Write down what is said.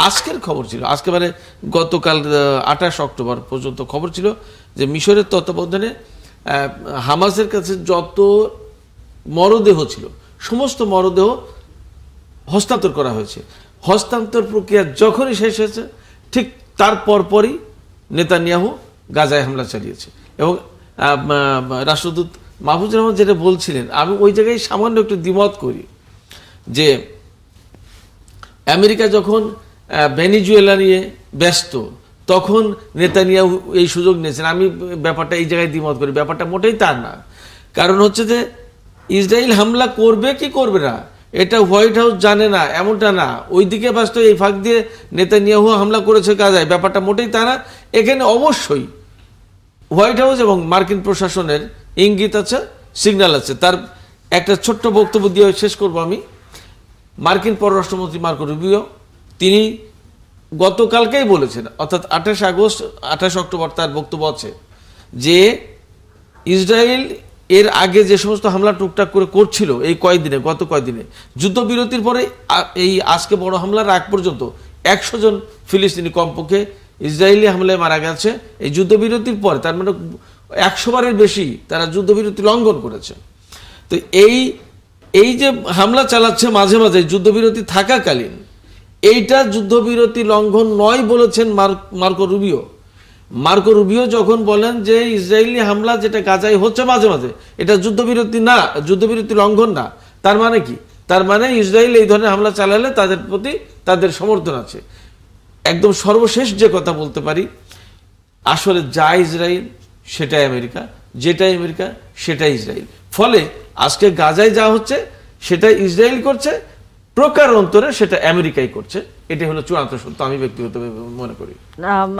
আজকের খবর ছিল, আজকে মানে গতকাল 28 অক্টোবর পর্যন্ত খবর ছিল যে মিশরের তত্ত্বাবধানে হামাসের কাছে যত মরদেহ ছিল সমস্ত মরদেহ হস্তান্তর করা হয়েছে। হস্তান্তর প্রক্রিয়া যখনই শেষ হয়েছে ঠিক তার পরপরই নেতানিয়াহু গাজায় হামলা চালিয়েছে। এবং রাষ্ট্রদূত মাহফুজুর রহমান যেটা বলছিলেন, আমি ওই জায়গায় সামান্য একটু দ্বিমত করি যে আমেরিকা যখন ভেনিজুয়েলা নিয়ে ব্যস্ত তখন নেতানিয়াহু এই সুযোগ নিয়েছেন। আমি ব্যাপারটা এই জায়গায় দ্বিমত করি, ব্যাপারটা মোটেই তার না। কারণ হচ্ছে যে ইসরায়েল হামলা করবে কি করবে না এটা হোয়াইট হাউস জানে না এমনটা না, ওইদিকে ব্যস্ত, এই ফাঁক দিয়ে নেতানিয়াহু হামলা করেছে গাজায়, ব্যাপারটা মোটেই তা না। এখানে অবশ্যই হোয়াইট হাউস এবং মার্কিন প্রশাসনের ইঙ্গিত আছে, সিগন্যাল আছে। তার একটা ছোট্ট বক্তব্য দিয়ে শেষ করব আমি। মার্কিন পররাষ্ট্রমন্ত্রী মার্কো রুবিও তিনি গতকালকেই বলেছেন, অর্থাৎ 28 অক্টোবর তার বক্তব্য আছে যে ইসরায়েল এর আগে যে সমস্ত হামলা টুকটাক করে করছিল এই কয়েকদিনে, গত কয়েকদিনে যুদ্ধবিরতির পরে এই আজকে বড় হামলার আগ পর্যন্ত 100 জন ফিলিস্তিনি কমপক্ষে ইসরায়েলি হামলায় মারা গেছে এই যুদ্ধবিরতির পরে। তার মানে 100 বারের বেশি তারা যুদ্ধবিরতি লঙ্ঘন করেছে। তো এই যে হামলা চালাচ্ছে মাঝে মাঝে যুদ্ধবিরতি থাকাকালীন, এইটা যুদ্ধবিরতি লঙ্ঘন নয় বলেছেন মার্কো রুবিও। মার্কো রুবিও যখন বলেন যে ইসরায়েলি হামলা যেটা গাজায় হচ্ছে মাঝে মাঝে এটা যুদ্ধবিরতি না, যুদ্ধবিরতি লঙ্ঘন না, তার মানে কি? তার মানে ইসরায়েল এই ধরনের হামলা চালালে তাদের প্রতি তাদের সমর্থন আছে। একদম সর্বশেষ যে কথা বলতে পারি, আসলে যা ইসরায়েল সেটাই আমেরিকা, যেটাই আমেরিকা সেটাই ইসরায়েল। ফলে আজকে গাজায় যা হচ্ছে সেটা ইসরায়েল করছে, প্রকার অন্তরে সেটা আমেরিকাই করছে। এটাই হলো চূড়ান্ত সত্য, আমি ব্যক্তিগতভাবে মনে করি।